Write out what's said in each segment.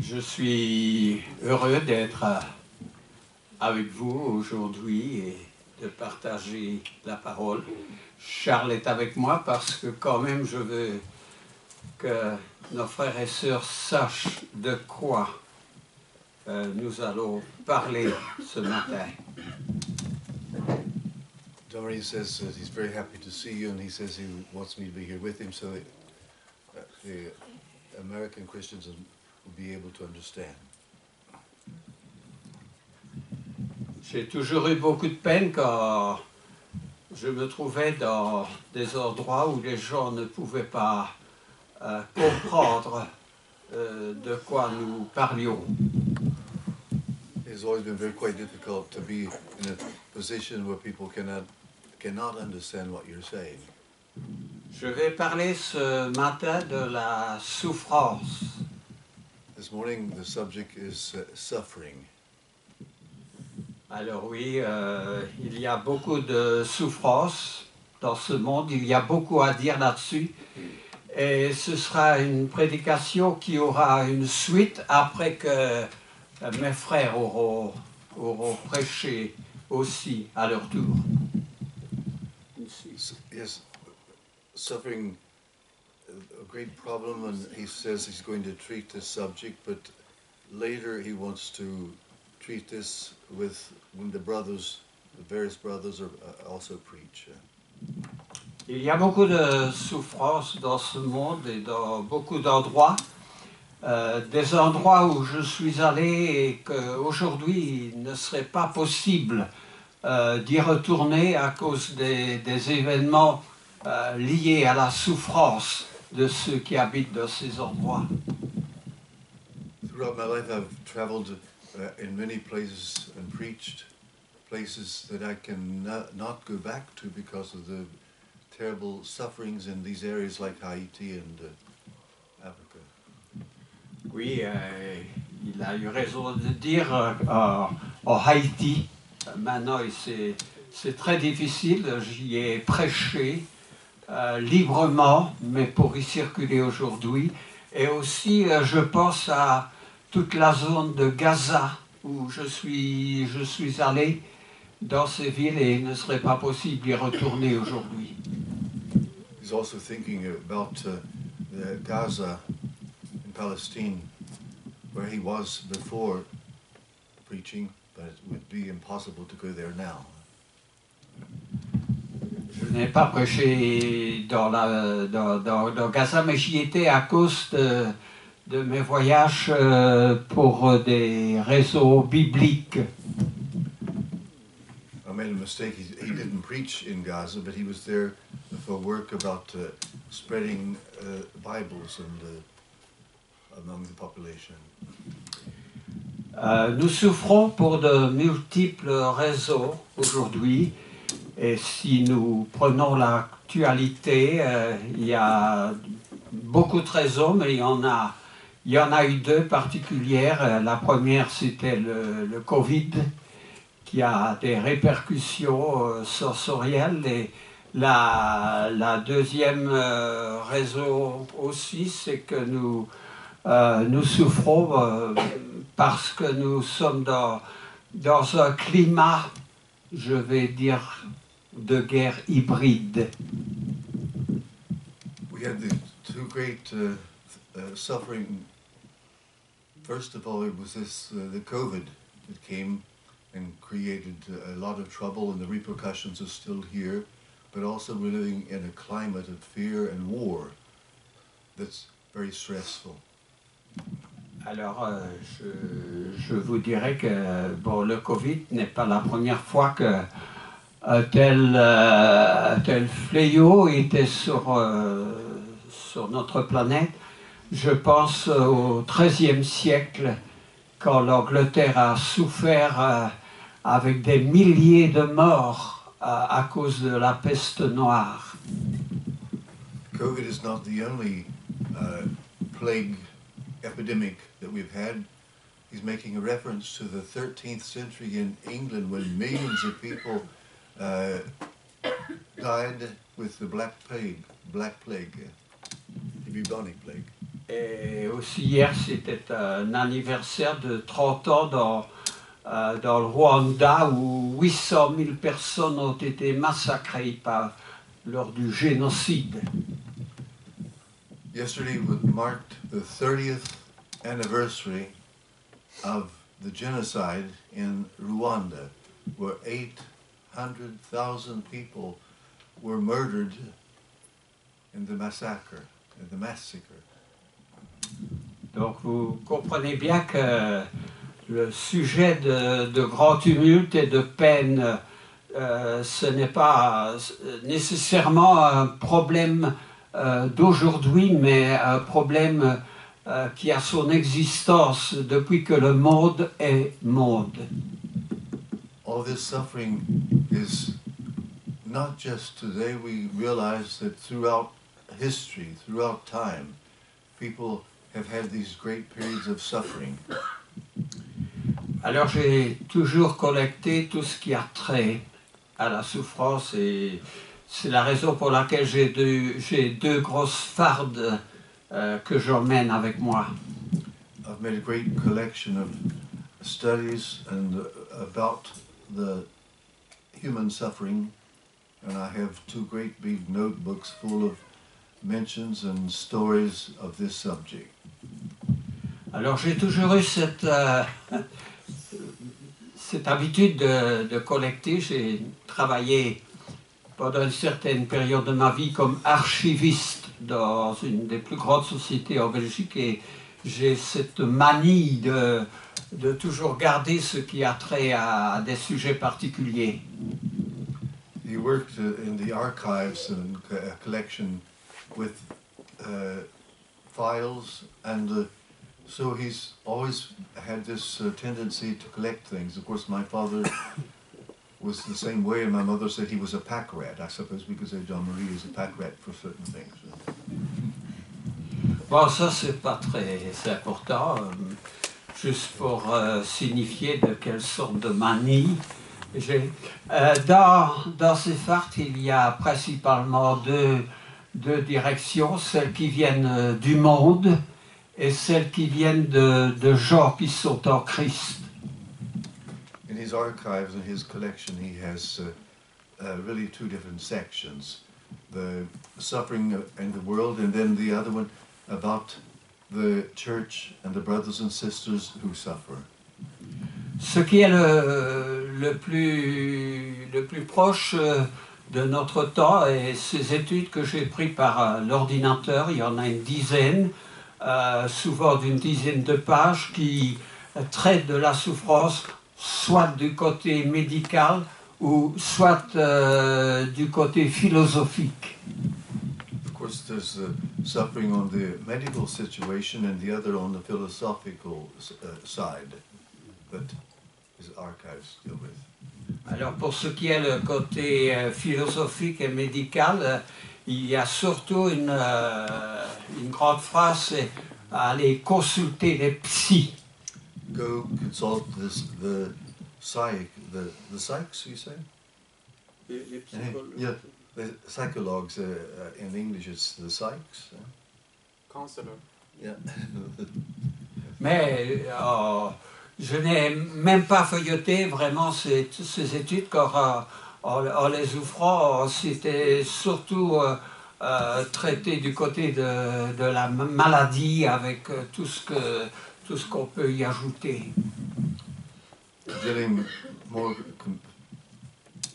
Je suis heureux d'être avec vous aujourd'hui et de partager la parole. Charles est avec moi parce que quand même je veux que nos frères et sœurs sachent de quoi nous allons parler ce matin. Dory says that he's very happy to see you, and he says he wants me to be here with him so that the American Christians will be able to understand. J'ai toujours eu beaucoup de peine quand je me trouvais dans des endroits où les gens ne pouvaient pas comprendre de quoi nous parlions. It's always been quite difficult to be in a position where people cannot understand what you're saying. Je vais parler ce matin de la souffrance. This morning the subject is suffering. Alors oui, il y a beaucoup de souffrance dans ce monde, il y a beaucoup à dire là-dessus. Et ce sera une prédication qui aura une suite après que mes frères auront prêché aussi à leur tour. Yes, suffering a great problem, and he says he's going to treat this subject, but later he wants to treat this when the various brothers also preach. Il y a beaucoup de souffrance dans ce monde et dans beaucoup d'endroits. Des endroits où je suis allé et qu'aujourd'hui il ne serait pas possible d'y retourner à cause des événements liés à la souffrance de ceux qui habitent dans ces endroits. Throughout my life I've traveled in many places and preached places that I can not go back to because of the terrible sufferings in these areas like Haiti and Africa. Oui, il a eu raison de dire en Haïti, maintenant c'est très difficile, j'y ai prêché librement, mais pour y circuler aujourd'hui. Et aussi, je pense à toute la zone de Gaza où je suis allé dans ces villes et il ne serait pas possible d'y retourner aujourd'hui. He's also thinking about Gaza in Palestine, where he was before preaching, but it would be impossible to go there now. Je n'ai pas prêché dans Gaza, mais j'y étais à cause de mes voyages pour des réseaux bibliques. I made a mistake. He didn't preach in Gaza, but he was there for work about spreading Bibles among the population. Nous souffrons pour de multiples raisons aujourd'hui. Et si nous prenons l'actualité, il y a beaucoup de raisons, mais il y en a eu deux particulières. La première, c'était le Covid, qui a des répercussions sensorielles. Et la deuxième raison aussi, c'est que nous souffrons parce que nous sommes dans un climat, je vais dire, de guerre hybride. We had the two great suffering. First of all, it was the COVID that came and created a lot of trouble, and the repercussions are still here. But also we're living in a climate of fear and war that's very stressful. Alors, je vous dirais que bon, le Covid n'est pas la première fois que tel fléau était sur notre planète. Je pense au XIIIe siècle, quand l'Angleterre a souffert avec des milliers de morts à cause de la peste noire. COVID is not the only plague epidemic that we've had. He's making a reference to the 13th century in England when millions of people died with the Black Plague. bubonic plague. Et aussi hier, c'était un anniversaire de 30 ans dans le Rwanda où 800 000 personnes ont été massacrées lors du génocide. Yesterday marked the 30th anniversary of the genocide in Rwanda, where 800,000 people were murdered in the massacre. Donc vous comprenez bien que le sujet de grand tumulte et de peine, ce n'est pas nécessairement un problème d'aujourd'hui, mais un problème qui a son existence depuis que le monde est monde. All this suffering is not just today. We realize that throughout history, throughout time, people have had these great periods of suffering. Alors j'ai toujours collecté tout ce qui a trait à la souffrance et c'est la raison pour laquelle j'ai deux grosses fardes que j'emmène avec moi. I've made a great collection of studies about the human suffering, and I have two great big notebooks full of mentions and stories of this subject. Alors j'ai toujours eu cette habitude de collecter. J'ai travaillé pendant une certaine période de ma vie comme archiviste dans une des plus grandes sociétés en Belgique et j'ai cette manie de toujours garder ce qui a trait à des sujets particuliers. He worked in the archives and a collection with files, and so he's always had this tendency to collect things. Of course, my father was the same way, and my mother said he was a pack rat. I suppose we could say John Marie is a pack rat for certain things. Bon, ça c'est pas très important, juste pour signifier de quelle sorte de manie. Dans ces fards, il y a principalement deux directions, celles qui viennent du monde et celles qui viennent de gens qui sont en Christ. In his archives and his collection, he has really two different sections: the suffering in the world, and then the other one about the church and the brothers and sisters who suffer. Ce qui est le plus proche de notre temps et ces études que j'ai prises par l'ordinateur, il y en a une dizaine, souvent d'une dizaine de pages qui traitent de la souffrance, soit du côté médical ou soit du côté philosophique. Of course, there's the suffering on the medical situation and the other on the philosophical side that his archives deal with. Alors pour ce qui est le côté philosophique et médical, il y a surtout une grande phrase, c'est aller consulter les psys. Go consult the psychs, you say? Yeah, the psychologues. In English, it's the psychs. Counselor. Yeah. Mais je n'ai même pas feuilleté vraiment ces études car en les ouvrant, c'était surtout traité du côté de la maladie avec tout ce qu'on peut y ajouter. Dealing more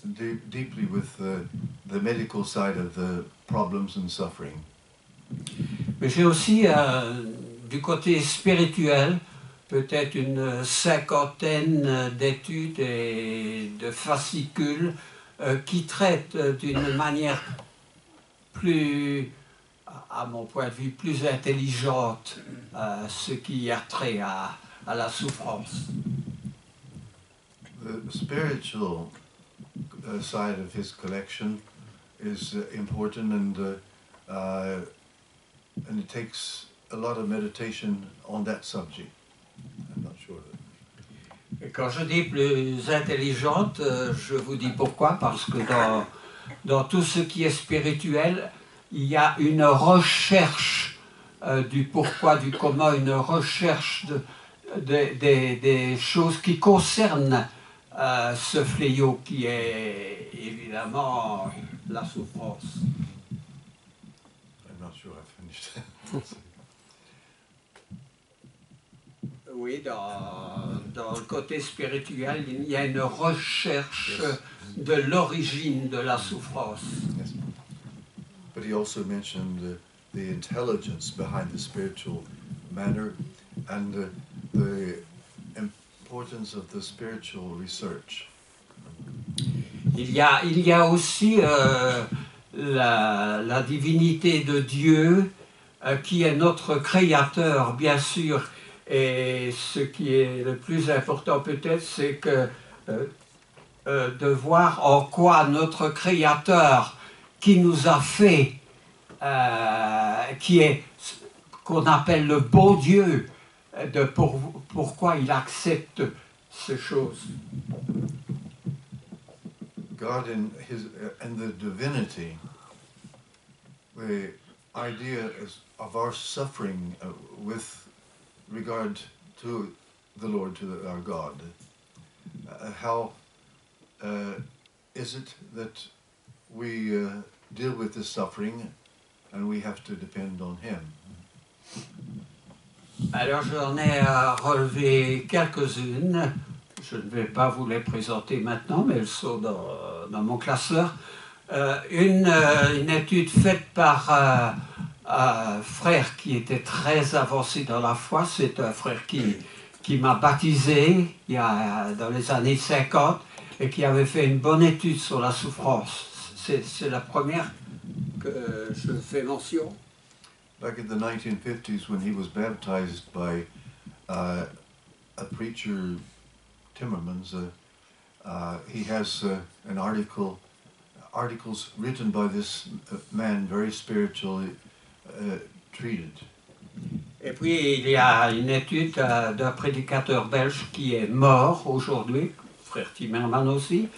deeply with the medical side of the problems and suffering. Mais j'ai aussi du côté spirituel peut-être une cinquantaine d'études et de fascicules qui traitent d'une manière plus, à mon point de vue, plus intelligente ce qui a trait à la souffrance. The spiritual side of his collection is important, and it takes a lot of meditation on that subject. I'm not sure. Et quand je dis plus intelligente, je vous dis pourquoi, parce que dans tout ce qui est spirituel, il y a une recherche du pourquoi, du comment, une recherche des choses qui concernent ce fléau qui est évidemment la souffrance. I'm not sure I finished. Oui, dans le côté spirituel, il y a une recherche de l'origine de la souffrance. Yes. But he also mentioned the intelligence behind the spiritual manner and the importance of the spiritual research. Il y a aussi la divinité de Dieu qui est notre créateur, bien sûr. Et ce qui est le plus important peut-être, c'est que de voir en quoi notre créateur qui nous a fait, qu'on appelle le bon Dieu, pourquoi il accepte ces choses. God and the divinity, the idea of our suffering with regard to the Lord, to our God. How is it that we deal with this suffering and we have to depend on Him? Alors j'en ai relevé quelques-unes. Je ne vais pas vous les présenter maintenant, mais elles sont dans mon classeur. Une étude faite par un frère qui était très avancé dans la foi. C'est un frère qui m'a baptisé dans les années 50 et qui avait fait une bonne étude sur la souffrance. C'est la première que je fais mention. Back in the 1950s, when he was baptized by a preacher, Timmermans, he has articles written by this man, very spiritually treated. Et puis il y a une étude d'un prédicateur belge qui est mort aujourd'hui, frère Timmermans aussi,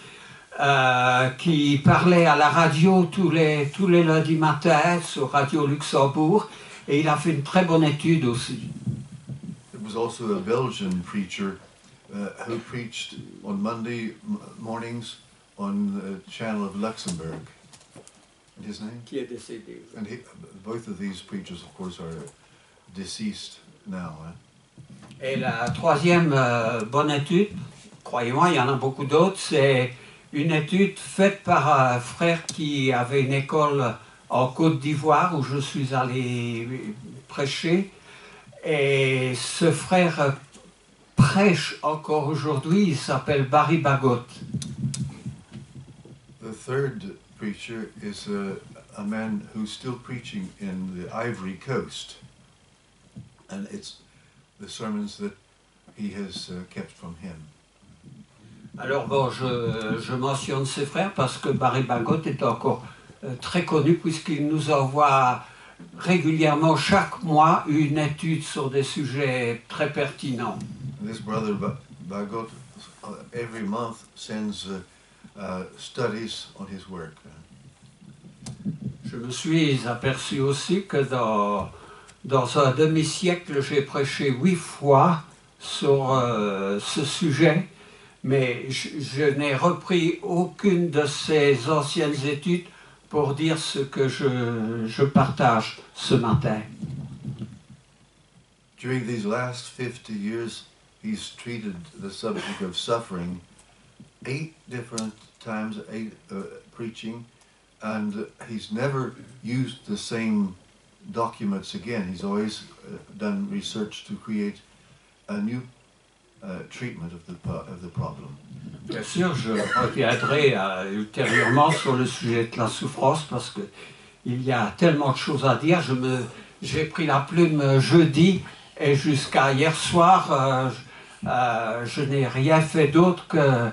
qui parlait à la radio tous les lundis matins sur Radio Luxembourg, et il a fait une très bonne étude aussi. There was also a Belgian preacher who preached on Monday mornings on the channel of Luxembourg. And his name? Qui est décédé. And both of these preachers, of course, are deceased now. Et la troisième bonne étude, croyez-moi, il y en a beaucoup d'autres, c'est une étude faite par un frère qui avait une école en Côte d'Ivoire où je suis allé prêcher. Et ce frère prêche encore aujourd'hui, il s'appelle Barry Bagot. The third preacher is a man who's still preaching in the Ivory Coast. And it's the sermons that he has kept from him. Alors bon, je mentionne ces frères parce que Barry Bagot est encore très connu puisqu'il nous envoie régulièrement chaque mois une étude sur des sujets très pertinents. This brother Bagot every month sends studies on his work. Je me suis aperçu aussi que dans un demi-siècle, j'ai prêché 8 fois sur ce sujet, mais je n'ai repris aucune de ces anciennes études pour dire ce que je partage ce matin. During these last 50 years, he's treated the subject of suffering 8 different times, preaching, and he's never used the same documents again. He's always done research to create a new treatment of the problem. Bien sûr, je reviendrai ultérieurement sur le sujet de la souffrance parce que il y a tellement de choses à dire. J'ai pris la plume jeudi et jusqu'à hier soir, je n'ai rien fait d'autre que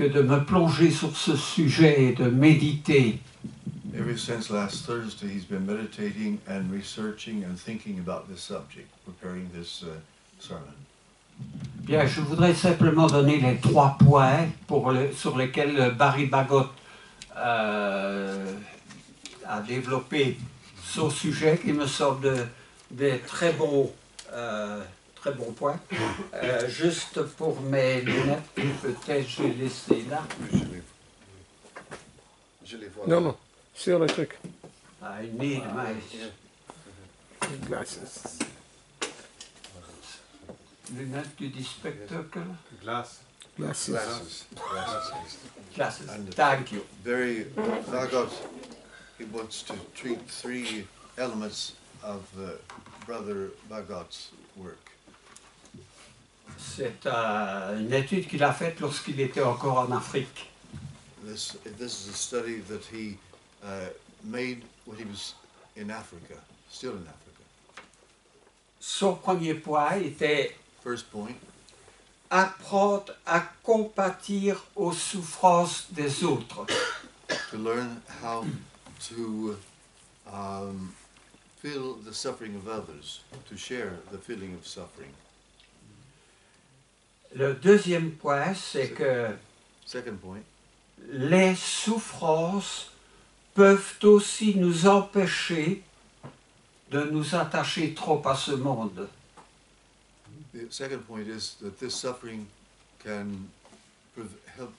de me plonger sur ce sujet et de méditer. Ever since last Thursday, he's been meditating and researching and thinking about this subject, preparing this sermon. Bien, je voudrais simplement donner les 3 points sur lesquels Barry Bagot a développé son sujet qui me semble des très bons points. Juste pour mes lunettes, peut-être je vais laisser là. Je les vois. Non, non, sur le truc. I need my Glasses. lunettes du spectacle. Glass. Glasses. Glasses. And- Thank you. Vagot, he wants to treat three elements of Brother Bagot's work. C'est une étude qu'il a faite lorsqu'il était encore en Afrique. This is a study that he made when he was in Africa, still in Africa. Son premier point était First point, apprendre à compatir aux souffrances des autres. to learn how to feel the suffering of others, to share the feeling of suffering. Le deuxième point, c'est que Second point, les souffrances peuvent aussi nous empêcher de nous attacher trop à ce monde. the second point is that this suffering can help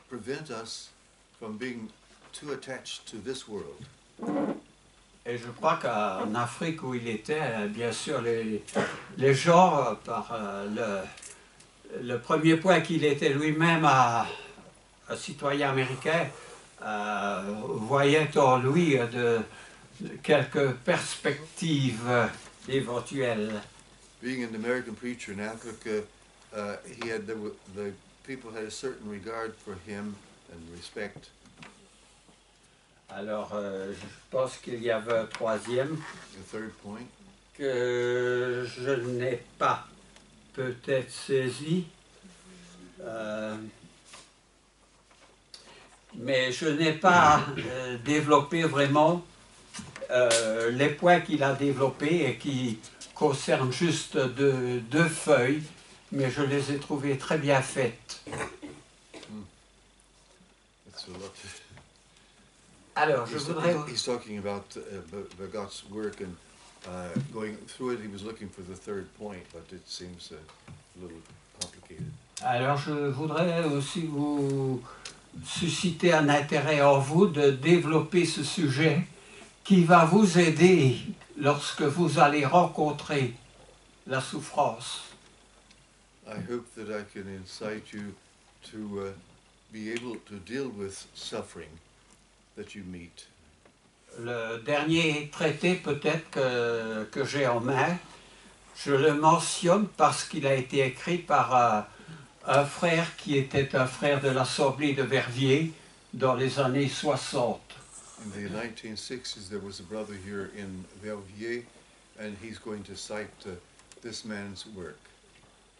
prevent us from being too attached to this world. Et je crois qu'en Afrique où il était, bien sûr, les gens, par le premier point qu'il était lui-même un citoyen américain, voyait en lui quelques perspectives éventuelles. Being an American preacher in Africa, the people had a certain regard for him and respect. Alors, je pense qu'il y avait un troisième The third point, que je n'ai pas peut-être saisi, mais je n'ai pas développé vraiment les points qu'il a développés et qui concernent juste deux feuilles, mais je les ai trouvées très bien faites. that's a lot. Alors, je voudrais... He's talking about Bagot's work and going through it. He was looking for the third point, but it seems a little complicated. Alors, je voudrais aussi vous susciter un intérêt en vous de développer ce sujet qui va vous aider lorsque vous allez rencontrer la souffrance. I hope that I can incite you to be able to deal with suffering that you meet. Le dernier traité peut-être que j'ai en main, je le mentionne parce qu'il a été écrit par un frère qui était un frère de l'Assemblée de Verviers dans les années 60. In the 1960s, there was a brother here in Verviers, and he's going to cite this man's work.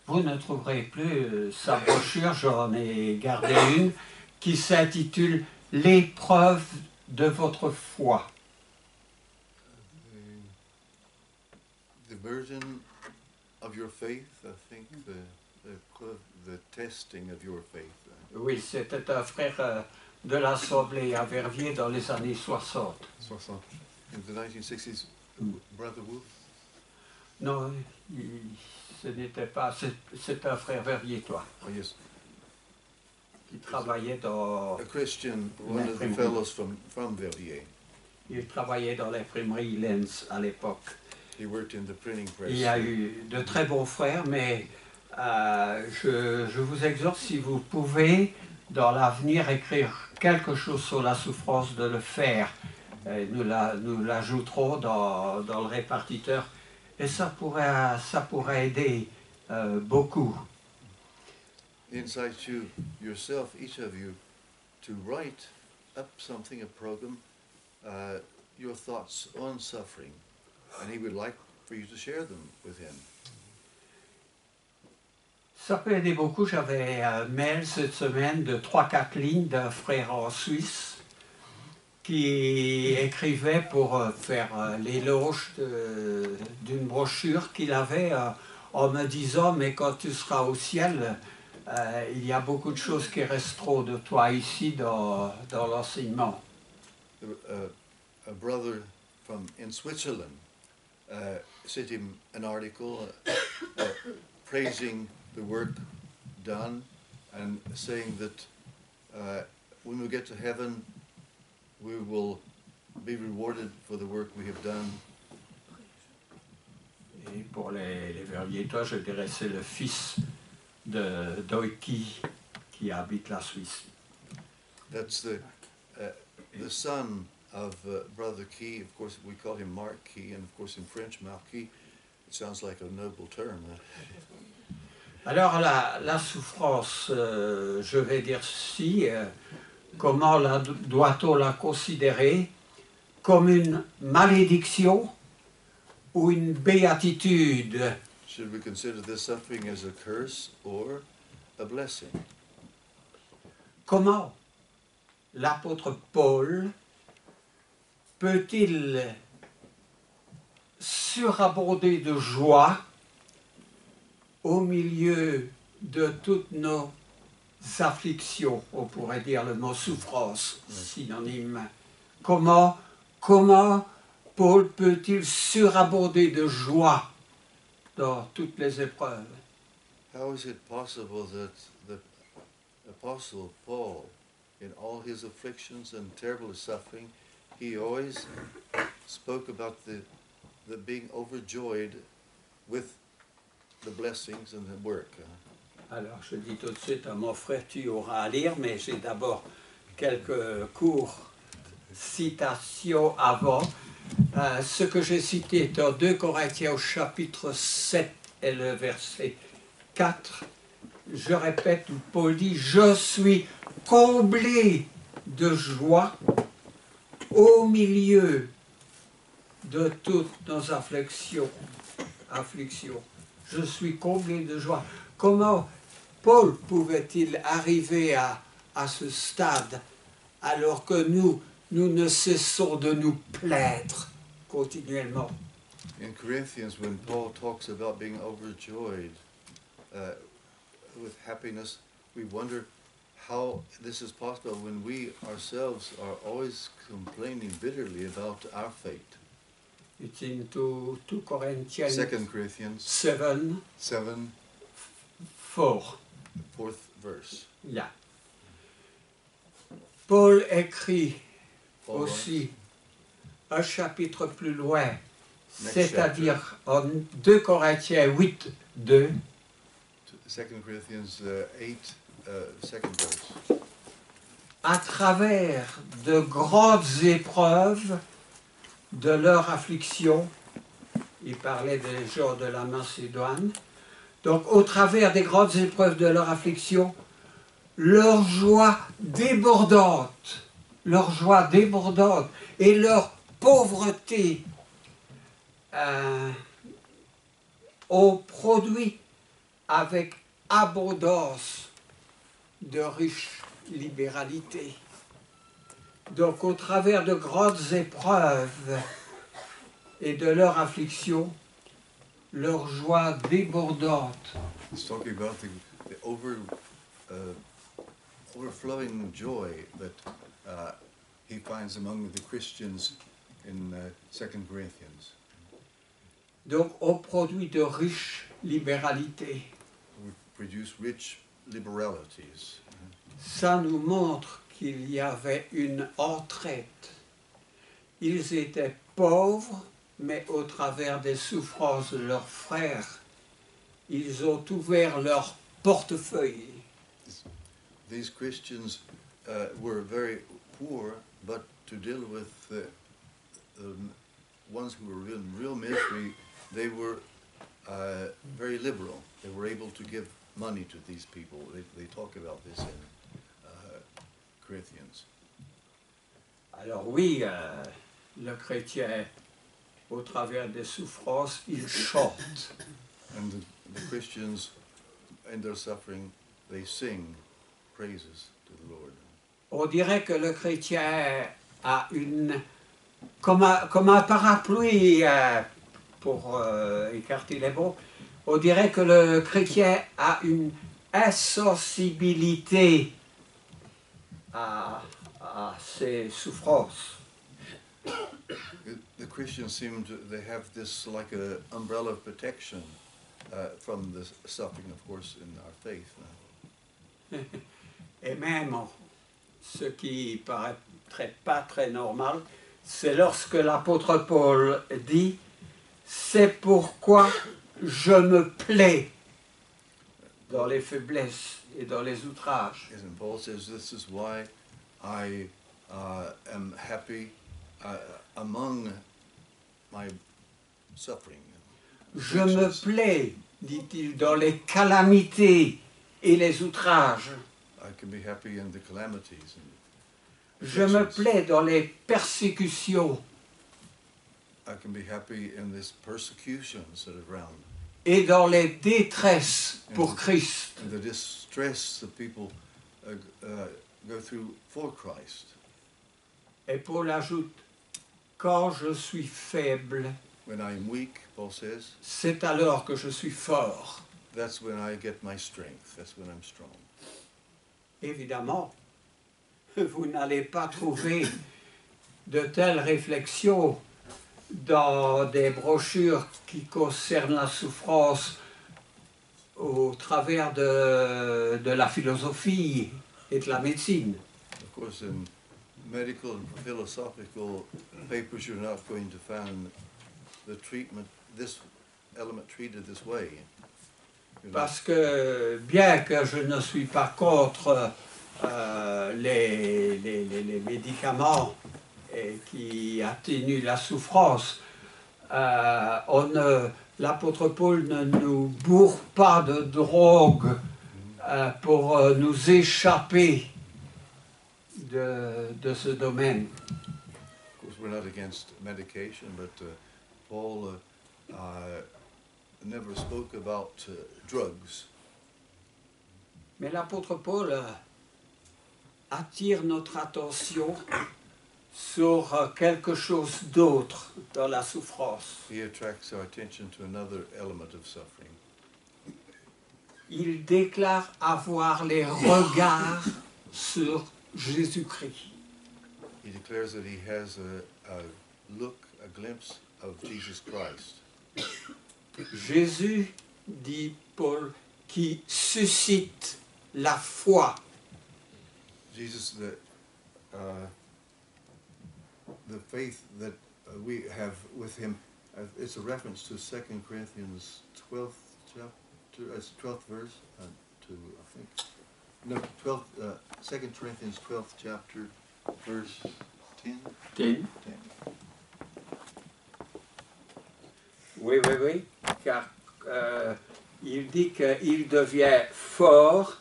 Vous ne trouverez plus sa brochure, j'en ai gardé une, qui s'intitule « L'épreuve de votre foi ». The burden of your faith, I think, the testing of your faith. Oui, c'était un frère de l'Assemblée à Verviers dans les années 60. 60. In the 1960s, Brother Wolf? Non, ce n'était pas, c'est un frère verviétois Oh, yes. qui travaillait dans, A Christian, one of the fellows from Verviers. il travaillait dans l'imprimerie Lenz à l'époque. He worked in the printing press. Il y a eu de très bons frères, mais je vous exhorte, si vous pouvez, dans l'avenir, écrire quelque chose sur la souffrance, de le faire. Nous l'ajouterons dans le répartiteur et ça pourrait aider beaucoup. Incite you yourself, each of you, to write up something, a program, your thoughts on suffering, and he would like for you to share them with him. Ça peut aider beaucoup. J'avais un mail cette semaine de 3-4 lignes d'un frère en Suisse qui écrivait pour faire l'éloge d'une brochure qu'il avait en me disant « Mais quand tu seras au ciel, il y a beaucoup de choses qui resteront de toi ici dans l'enseignement. » A brother in Switzerland sent him an article praising the work done and saying that when we get to heaven, we will be rewarded for the work we have done. Et pour les Verviétois, je dirais c'est le fils de Doiki qui habite la Suisse. That's the son of Brother Key. Of course, we call him Mark Key, and of course in French, Marquis, it sounds like a noble term. Alors la souffrance, je vais dire ceci, comment doit-on la considérer? Comme une malédiction ou une béatitude? Should we consider this suffering as a curse or a blessing? Comment l'apôtre Paul peut-il surabonder de joie au milieu de toutes nos afflictions, on pourrait dire le mot souffrance, synonyme. Comment Paul peut-il surabonder de joie dans toutes les épreuves? How is it possible that the Apostle Paul, in all his afflictions and terrible suffering, he always spoke about the being overjoyed with the blessings and the work? Alors, je dis tout de suite à mon frère, tu auras à lire, mais j'ai d'abord quelques courtes citations avant. Ce que j'ai cité est en 2 Corinthiens au chapitre 7 et le verset 4. Je répète, où Paul dit « Je suis comblé de joie au milieu de toutes nos afflictions. » Je suis comblé de joie. Comment Paul pouvait-il arriver à ce stade alors que nous ne cessons de nous plaindre continuellement? In Corinthians, when Paul talks about being overjoyed with happiness, we wonder how this is possible when we ourselves are always complaining bitterly about our fate. It's in 2 Corinthians 2 Corinthians 7, 4. 4th verse. Yeah. Paul écrit Paul aussi un chapitre plus loin, Next c'est-à-dire en 2 Corinthiens 8, 2. 2 Corinthians 8, 2nd verse. À travers de grandes épreuves de leur affliction, il parlait des gens de la Macédoine, donc au travers des grandes épreuves de leur affliction, leur joie débordante et leur pauvreté ont produit avec abondance de riche libéralité. Donc au travers de grandes épreuves et de leur affliction, leur joie débordante. It's talking about the overflowing joy that he finds among the Christians in 2 Corinthians. Donc on produit de riches libéralités. We produce rich liberalities. Ça nous montre qu'il y avait une entraide. Ils étaient pauvres, mais au travers des souffrances de leurs frères, ils ont ouvert leur portefeuille. These Christians were very poor, but to deal with the ones who were in real misery, they were very liberal. They were able to give money to these people. They talk about this in Corinthians. Alors oui, le chrétien, au travers des souffrances, il chante. And the Christians, in their suffering, they sing praises to the Lord. On dirait que le chrétien a comme un parapluie, pour écarter les mots, on dirait que le chrétien a une insensibilité à ces souffrances. The the Christians seem to, they have this like a umbrella of protection from the suffering, of course, in our faith. Et même, ce qui paraîtrait pas très normal, c'est lorsque l'apôtre Paul dit « C'est pourquoi je me plais dans les faiblesses et dans les outrages. And Paul says, this is why I am happy among my suffering. » Je me plais, dit-il, dans les calamités et les outrages. I can be happy in the calamities. Je me plais dans les persécutions I can be happy in these persecutions that are around. et dans les détresses pour Christ. And the distress that people go through for Christ. Et Paul ajoute, quand je suis faible, When I'm weak, Paul says, c'est alors que je suis fort. that's when I get my strength. That's when I'm strong. Évidemment, vous n'allez pas trouver de telles réflexions dans des brochures qui concernent la souffrance au travers de la philosophie et de la médecine. Of course, in medical and philosophical papers, you're not going to find the treatment, this element treated this way. Parce que bien que je ne suis pas contre les médicaments qui atténuent la souffrance, l'apôtre Paul ne nous bourre pas de drogue pour nous échapper de ce domaine. Of course, we're not against medication, but Paul never spoke about drugs. Mais l'apôtre Paul attire notre attention sur quelque chose d'autre dans la souffrance. He attracts our attention to another element of suffering. Il déclare avoir les regards sur Jésus-Christ. He declares that he has a look, a glimpse of Jesus Christ. Jésus, dit Paul, qui suscite la foi. Jesus, the faith that we have with him, it's a reference to 2 Corinthians 12th chapter, 12th verse, to, I think, no, 2 Corinthians 12th chapter, verse 10. 10. Oui, car il dit qu'il devient fort,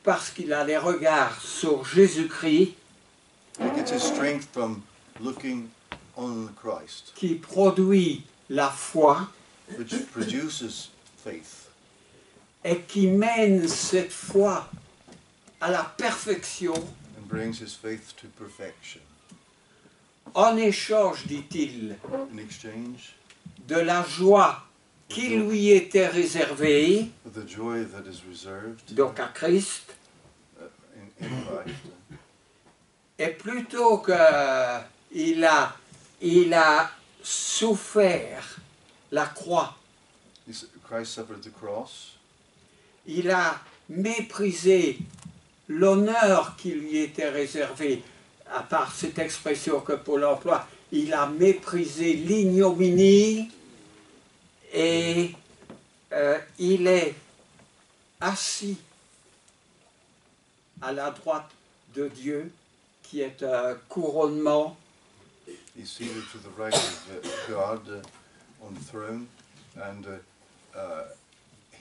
parce qu'il a les regards sur Jésus-Christ, He gets his strength from looking on Christ, qui produit la foi which produces faith, et qui mène cette foi à la perfection. and brings his faith to perfection. En échange, dit-il, In exchange de la joie qui lui était réservée, for the joy that is reserved donc à Christ, in Christ. et plutôt qu'il a souffert la croix, Christ suffered the cross. il a méprisé l'honneur qui lui était réservé, à part cette expression que Paul emploie, il a méprisé l'ignominie et il est assis à la droite de Dieu, qui est un couronnement. He's seated to the right of God on the throne, and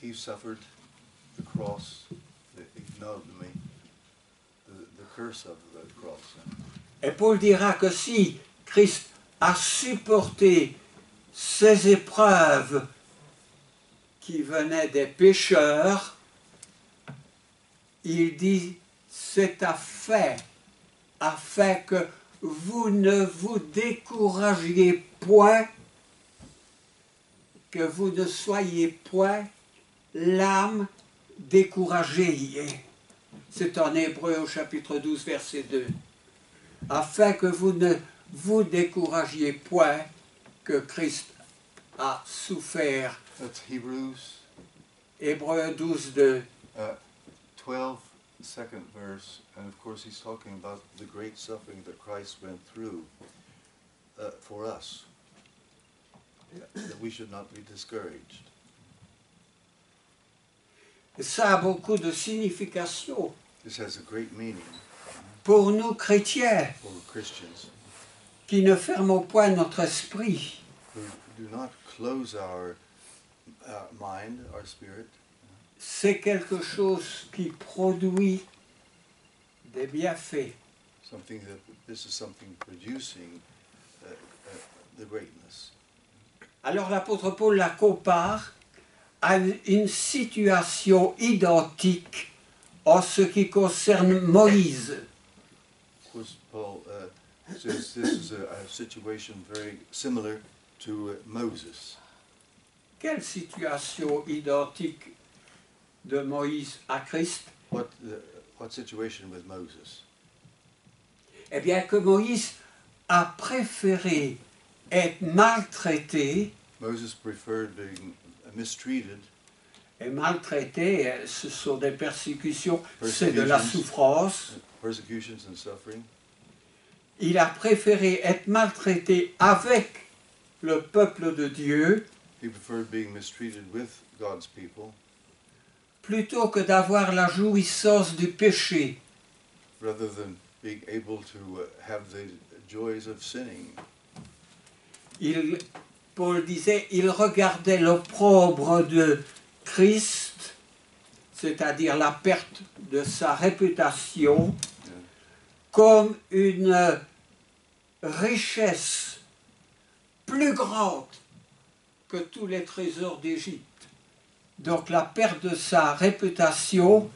he suffered the cross, the ignominy, the curse of the cross. Et Paul dira que si Christ a supporté ces épreuves qui venaient des pécheurs, il dit c'est afin que vous ne vous découragiez point, que vous ne soyez point l'âme découragée. C'est en Hébreu au chapitre 12, verset 2. Afin que vous ne vous découragiez point que Christ a souffert. That's Hebrews Hébreux 12, 2. 12, second verse, and of course he's talking about the great suffering that Christ went through for us, that we should not be discouraged. Et ça a beaucoup de signification This has a great meaning pour nous chrétiens for Christians qui ne fermons point notre esprit. who do not close our mind, our spirit. C'est quelque chose qui produit des bienfaits. This is something producing the greatness. Alors l'apôtre Paul la compare à une situation identique en ce qui concerne Moïse. Of course, Paul says this is a situation very similar to Moses. Quelle situation identique de Moïse à Christ? What situation with Moses? Eh bien que Moïse a préféré être maltraité. Moses preferred being mistreated. Et maltraité, ce sont des persécutions, c'est de la souffrance. Persecutions and suffering. Il a préféré être maltraité avec le peuple de Dieu. He preferred being mistreated with God's people. Plutôt que d'avoir la jouissance du péché. Rather than being able to have the joys of sinning. Paul disait, il regardait l'opprobre de Christ, c'est-à-dire la perte de sa réputation, comme une richesse plus grande que tous les trésors d'Égypte. Donc la perte de sa réputation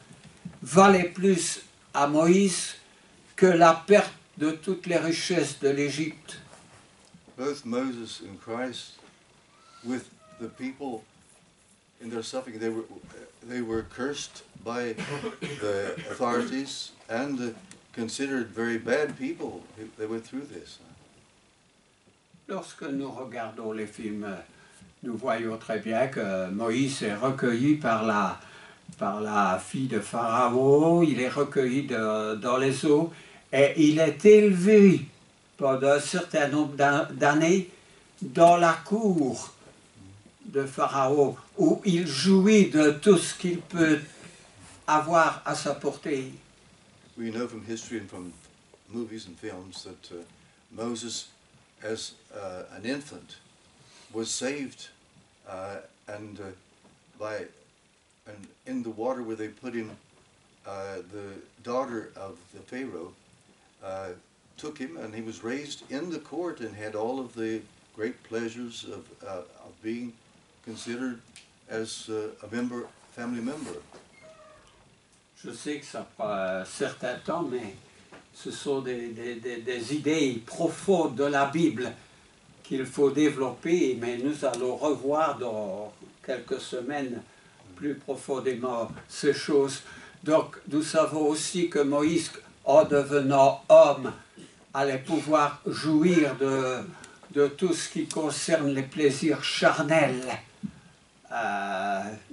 valait plus à Moïse que la perte de toutes les richesses de l'Égypte. Both Moses and Christ, with the people in their suffering, they were cursed by the authorities and considered very bad people. They went through this. Lorsque nous regardons les films, nous voyons très bien que Moïse est recueilli par la fille de Pharaon, il est recueilli dans les eaux et il est élevé pendant un certain nombre d'années dans la cour de Pharaon, où il jouit de tout ce qu'il peut avoir à sa portée. We know from history and from movies and films that Moses, as an infant, was saved and in the water where they put him, the daughter of the Pharaoh took him, and he was raised in the court and had all of the great pleasures of being considered as a family member. Je sais que ça prend un certain temps, mais ce sont des idées profondes de la Bible qu'il faut développer, mais nous allons revoir dans quelques semaines plus profondément ces choses. Donc nous savons aussi que Moïse, en devenant homme, allait pouvoir jouir de tout ce qui concerne les plaisirs charnels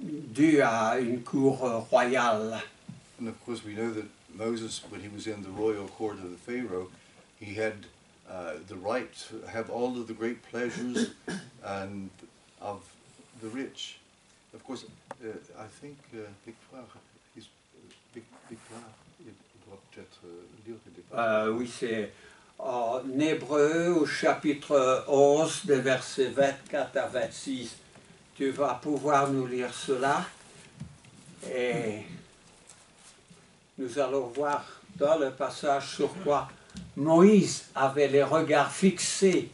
dus à une cour royale. And of course we know that Moses, when he was in the royal court of the Pharaoh, he had the right to have all of the great pleasures and of the rich. Of course, I think Victoire, il doit peut-être lire le départ. Oui, c'est en Hébreu au chapitre 11, des versets 24 à 26. Tu vas pouvoir nous lire cela. Et nous allons voir dans le passage sur quoi Moïse avait les regards fixés.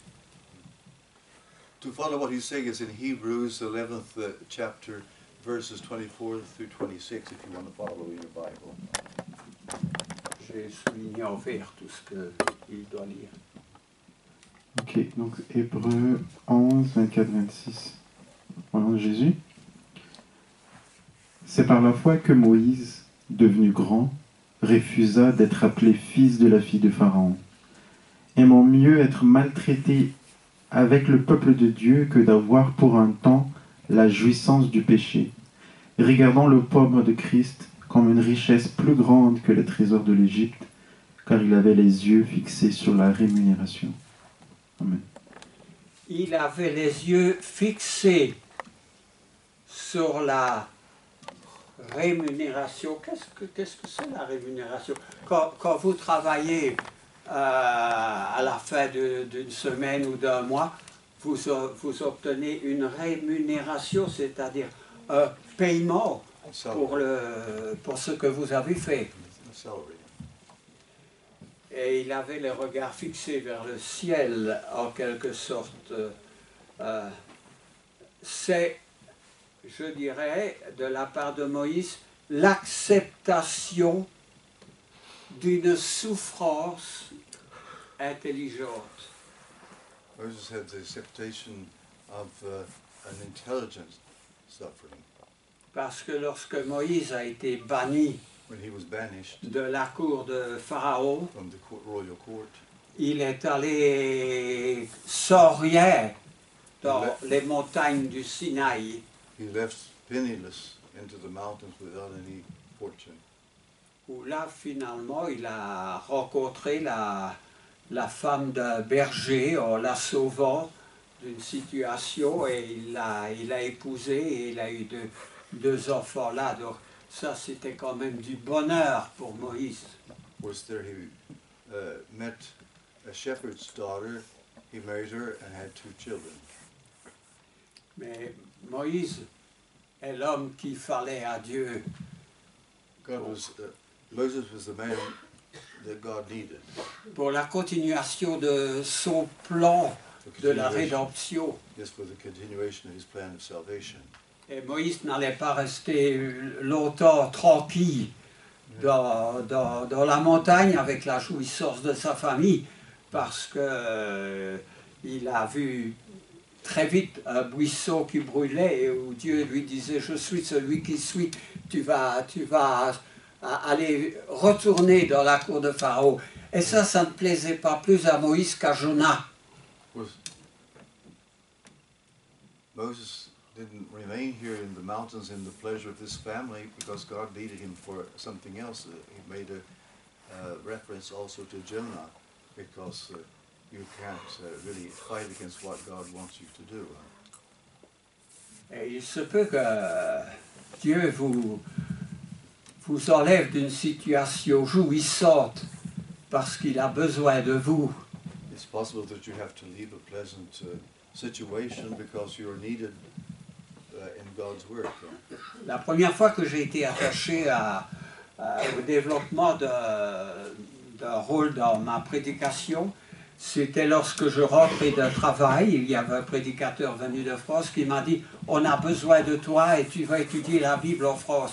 To follow what he's saying is in Hebrews 11th chapter, verses 24 through 26, if you want to follow in your Bible. J'ai souligné en vert tout ce qu'il doit lire. Ok, donc Hébreux 11, 24, 26. Au nom de Jésus. C'est par la foi que Moïse, devenu grand, refusa d'être appelé fils de la fille de Pharaon, aimons mieux être maltraités avec le peuple de Dieu que d'avoir pour un temps la jouissance du péché. Regardons le pauvre de Christ comme une richesse plus grande que le trésor de l'Égypte, car il avait les yeux fixés sur la rémunération. Amen. Il avait les yeux fixés sur la rémunération. Qu'est-ce que c'est la rémunération? Quand vous travaillez à la fin d'une semaine ou d'un mois, vous obtenez une rémunération, c'est-à-dire un paiement pour ce que vous avez fait. Salary. Et il avait les regards fixés vers le ciel, en quelque sorte. C'est, je dirais, de la part de Moïse, l'acceptation d'une souffrance intelligente. Moses had the acceptation of an intelligent suffering. Parce que lorsque Moïse a été banni When he was banished de la cour de Pharaon, from the royal court, il est allé sans rien dans les montagnes du Sinaï. he left penniless into the mountains without any fortune. Où là, finalement, il a rencontré la femme d'un berger en la sauvant d'une situation et il l'a épousée et il a eu deux enfants là. Donc ça, c'était quand même du bonheur pour Moïse. Was there he met a shepherd's daughter, he married her and had 2 children. Mais Moïse est l'homme qu'il fallait à Dieu. Moses was the man that God needed. Pour la continuation de son plan de la rédemption. Yes, for the continuation of his plan of salvation. Et Moïse n'allait pas rester longtemps tranquille dans la montagne avec la jouissance de sa famille, parce que il a vu très vite un buisson qui brûlait et où Dieu lui disait « Je suis celui qui suis, tu vas aller retourner dans la cour de Pharaon. » Et ça ne plaisait pas plus à Moïse qu'à Jonas. Moses didn't remain here in the mountains in the pleasure of this family because God needed him for something else. He made a reference also to Jonah because you can't really fight against what God wants you to do. Et il se peut que Dieu vous enlève d'une situation jouissante parce qu'il a besoin de vous. It's possible that you have to leave a pleasant situation because you're needed in God's work. La première fois que j'ai été attaché au développement d'un rôle dans ma prédication, c'était lorsque je rentrais d'un travail. Il y avait un prédicateur venu de France qui m'a dit « On a besoin de toi et tu vas étudier la Bible en France ».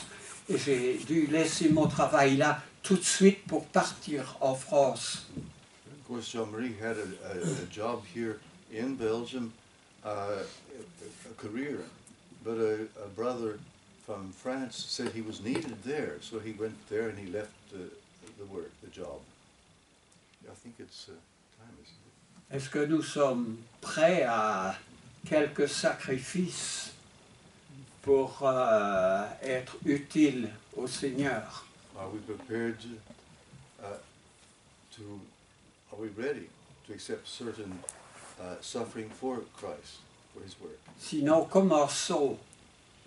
Et j'ai dû laisser mon travail là tout de suite pour partir en France. Of course, Jean-Marie had a job here in Belgium, a career, but a brother from France said he was needed there, so he went there and he left the work, the job. I think it's time, isn't it? Est-ce que nous sommes prêts à quelques sacrifices pour être utiles au Seigneur? Are we prepared are we ready to accept certain suffering for Christ, for His work? Sinon, commençons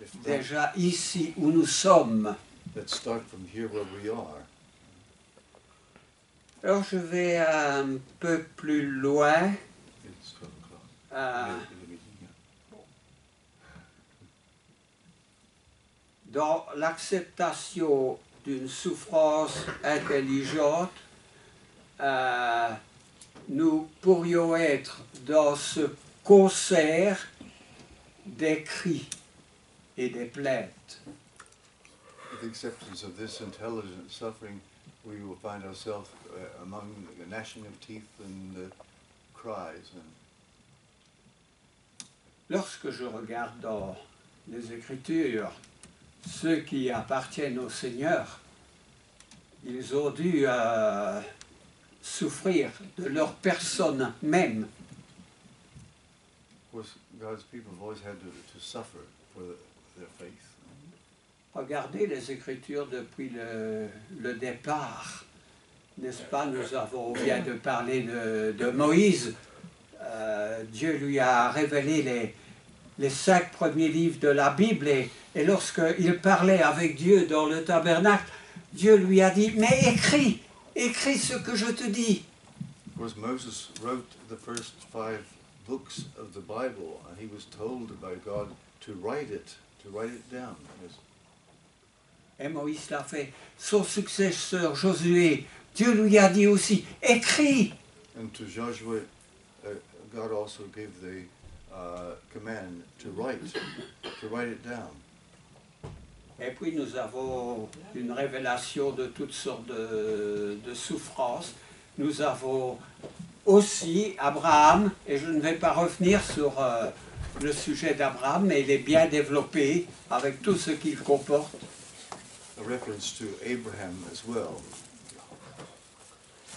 If not, déjà ici où nous sommes. let's start from here where we are. Alors je vais un peu plus loin. It's 12 o'clock. euh, In the meeting, yeah. dans l'acceptation d'une souffrance intelligente, nous pourrions être dans ce concert des cris et des plaintes. With the acceptance of this intelligent suffering, we will find ourselves among the gnashing of teeth and cries. Lorsque je regarde dans les Écritures, ceux qui appartiennent au Seigneur, ils ont dû souffrir de leur personne même. Of course, God's people have always had to suffer for their faith. Regardez les Écritures depuis le départ, n'est-ce pas? On vient de parler de Moïse. Dieu lui a révélé les 5 premiers livres de la Bible et lorsqu'il parlait avec Dieu dans le tabernacle, Dieu lui a dit, mais écris ce que je te dis. Of course, Moses wrote the first 5 books of the Bible, and he was told by God to write it down. Yes. Et Moïse l'a fait. Son successeur Josué, Dieu lui a dit aussi, écris. And to Joshua, God also gave the command to write it down. Et puis nous avons une révélation de toutes sortes de souffrances. Nous avons aussi Abraham, et je ne vais pas revenir sur le sujet d'Abraham, mais il est bien développé avec tout ce qu'il comporte. A reference to Abraham as well.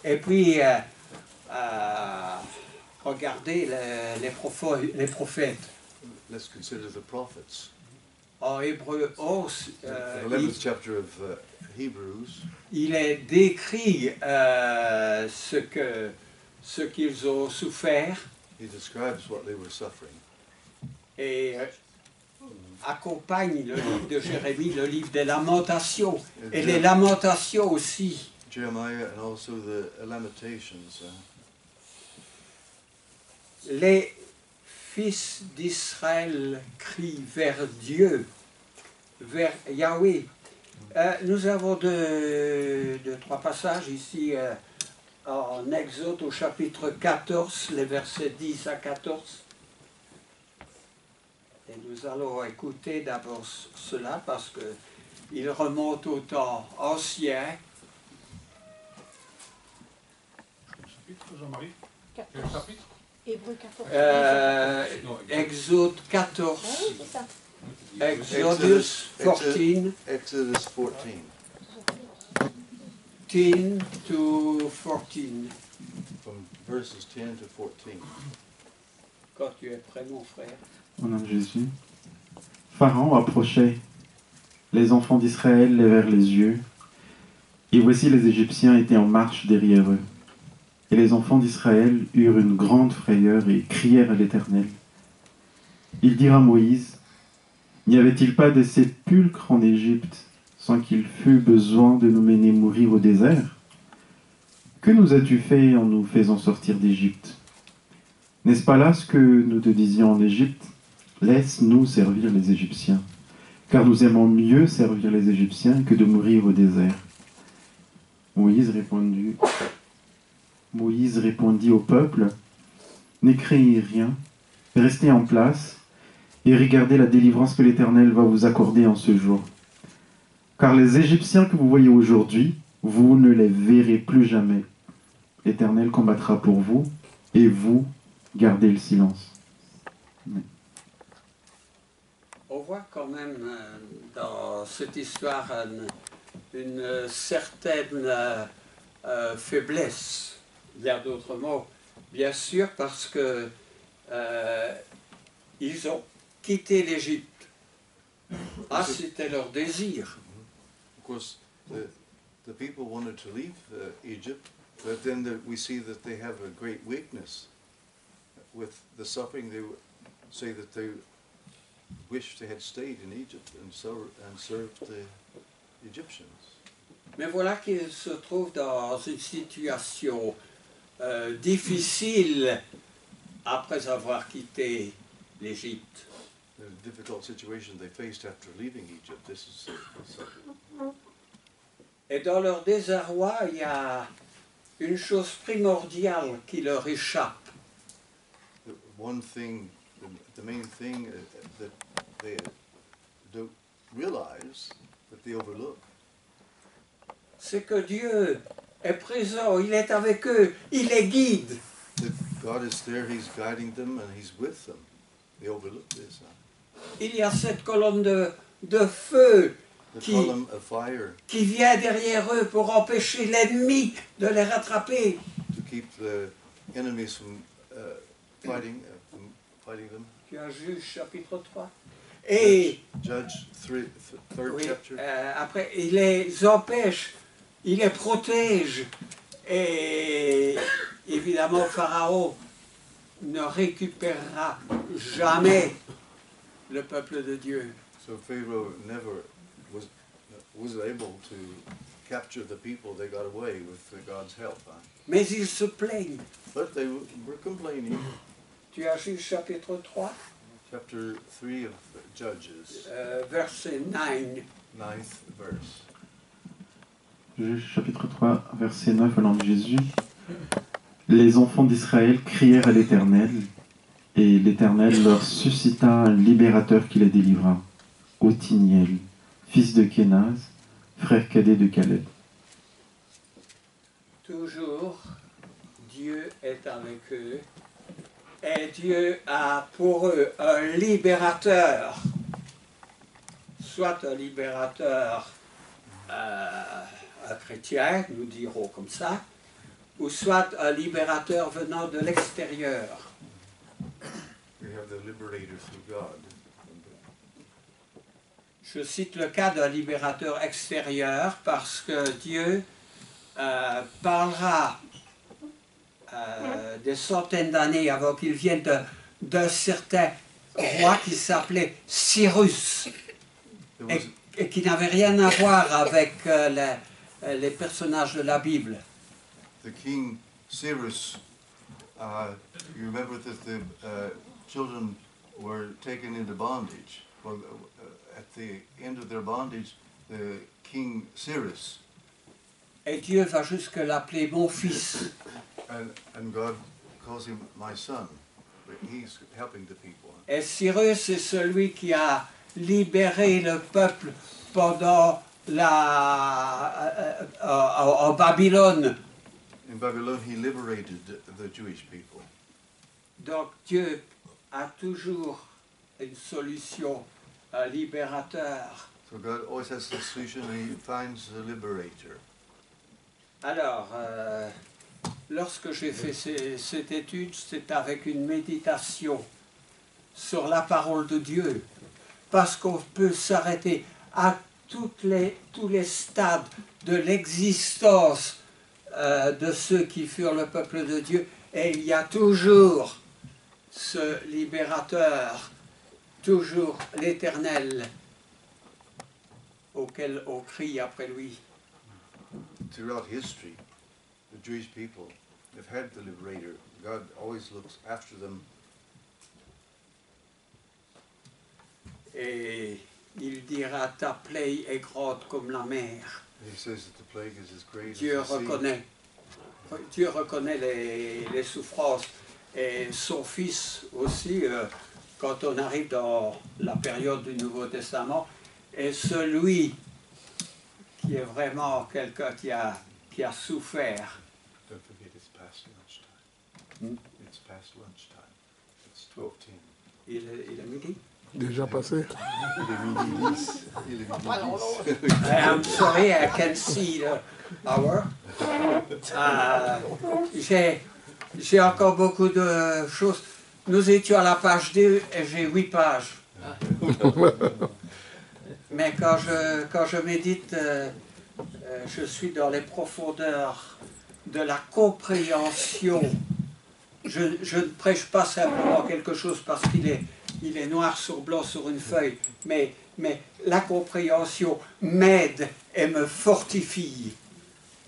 Et puis, regardez les prophètes. Let's consider the prophets. En Hébreu 11, The 11th chapter of Hebrews, il est décrit ce qu'ils ont souffert he describes what they were suffering. et accompagne le livre de Jérémie, le livre des lamentations. Et les lamentations aussi. Jeremiah and also the Lamentations. Les fils d'Israël crient vers Dieu, vers Yahweh. Nous avons deux, trois passages ici en Exode au chapitre 14, les versets 10 à 14. Et nous allons écouter d'abord cela parce qu'il remonte au temps ancien. Jean-Marie, quel chapitre? Hébreux 14. Exode 14. Oui, c'est ça. Exodus 14. Exodus 14. 10 to 14. From verses 10 to 14. Quand tu es prêt, mon frère. Au nom de Jésus. Pharaon approchait. Les enfants d'Israël levèrent les yeux. Et voici les Égyptiens étaient en marche derrière eux. Et les enfants d'Israël eurent une grande frayeur et crièrent à l'Éternel. Ils dirent à Moïse, n'y avait-il pas des sépulcres en Égypte sans qu'il fût besoin de nous mener mourir au désert? Que nous as-tu fait en nous faisant sortir d'Égypte? N'est-ce pas là ce que nous te disions en Égypte? Laisse-nous servir les Égyptiens, car nous aimons mieux servir les Égyptiens que de mourir au désert. Moïse répondit au peuple, ne craignez rien, restez en place et regardez la délivrance que l'Éternel va vous accorder en ce jour. Car les Égyptiens que vous voyez aujourd'hui, vous ne les verrez plus jamais. L'Éternel combattra pour vous et vous gardez le silence. Amen. On voit quand même dans cette histoire une certaine faiblesse. Il y a d'autres mots, bien sûr, parce que ils ont quitté l'Égypte. Ah, c'était leur désir. Of course, the people wanted to leave Egypt, but then we see that they have a great weakness. With the suffering, they say that they wish they had stayed in Egypt and served the Egyptians. Mais voilà qu'ils se trouvent dans une situation difficile après avoir quitté l'Égypte. The difficult situation they faced after leaving Egypt. This is Et dans leur désarroi, il y a une chose primordiale qui leur échappe. the one thing, the main thing that they don't realize, that they overlook. C'est que Dieu est présent, il est avec eux, il les guide. That God is there, He's guiding them, and He's with them. They overlook this. Il y a cette colonne de feu The column of fire qui vient derrière eux pour empêcher l'ennemi de les rattraper. to keep the enemies from fighting them. Tu as Juge chapitre 3. Et Judge 3rd oui, chapter. après, il les empêche, il les protège. Et évidemment, Pharaon ne récupérera jamais le peuple de Dieu. So Pharaoh never was able to capture the people. They got away with God's help. Mais ils se plaignent. But they were complaining. Tu as Juge chapitre 3, Chapter 3 of Judges, verset 9. 9th verse. Juge chapitre 3, verset 9, au nom de Jésus. Les enfants d'Israël crièrent à l'Éternel, et l'Éternel leur suscita un libérateur qui les délivra, Othniel, fils de Kénaz, frère cadet de Caleb. Toujours, Dieu est avec eux. Et Dieu a pour eux un libérateur. Soit un libérateur un chrétien, nous dirons comme ça, ou soit un libérateur venant de l'extérieur. We have the liberator through God. Je cite le cas d'un libérateur extérieur parce que Dieu parlera des centaines d'années avant qu'il vienne d'un certain roi qui s'appelait Cyrus et qui n'avait rien à voir avec les personnages de la Bible. The king Cyrus, you remember that the children were taken into bondage. Well, at the end of their bondage, the king Cyrus, Et Dieu va jusque l'appeler mon fils. and God calls him my son. But he's helping the people. Et Cyrus est celui qui a libéré le peuple pendant en Babylone. In Babylon, he liberated the Jewish people. Donc Dieu a toujours une solution, un libérateur. So God always has a solution, and he finds a liberator. Alors, lorsque j'ai fait cette étude, c'est avec une méditation sur la parole de Dieu. Parce qu'on peut s'arrêter à tous les stades de l'existence de ceux qui furent le peuple de Dieu. Et il y a toujours ce libérateur, toujours l'Éternel, auquel on crie après lui. Throughout history, the Jewish people have had the liberator. God always looks after them. Et il dira, ta plaie est grande comme la mer. He says that the plague is as great Dieu as the sea. reconnaît les souffrances. Et son fils aussi, quand on arrive dans la période du Nouveau Testament, est celui qui est vraiment quelqu'un qui a souffert. Don't forget it's past lunchtime. Hmm? It's past lunchtime. It's 12:10. Il est midi. Déjà passé. Il est midi 10. Il est midi 10. I'm sorry, I can't see the hour. J'ai encore beaucoup de choses. Nous étions à la page 2 et j'ai 8 pages. Mais quand je médite, je suis dans les profondeurs de la compréhension. Je ne prêche pas simplement quelque chose parce qu'il est noir sur blanc sur une feuille, mais la compréhension m'aide et me fortifie.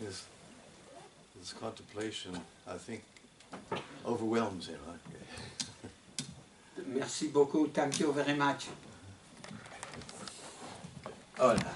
This contemplation, I think, overwhelms him. Merci beaucoup. Thank you very much. Hola.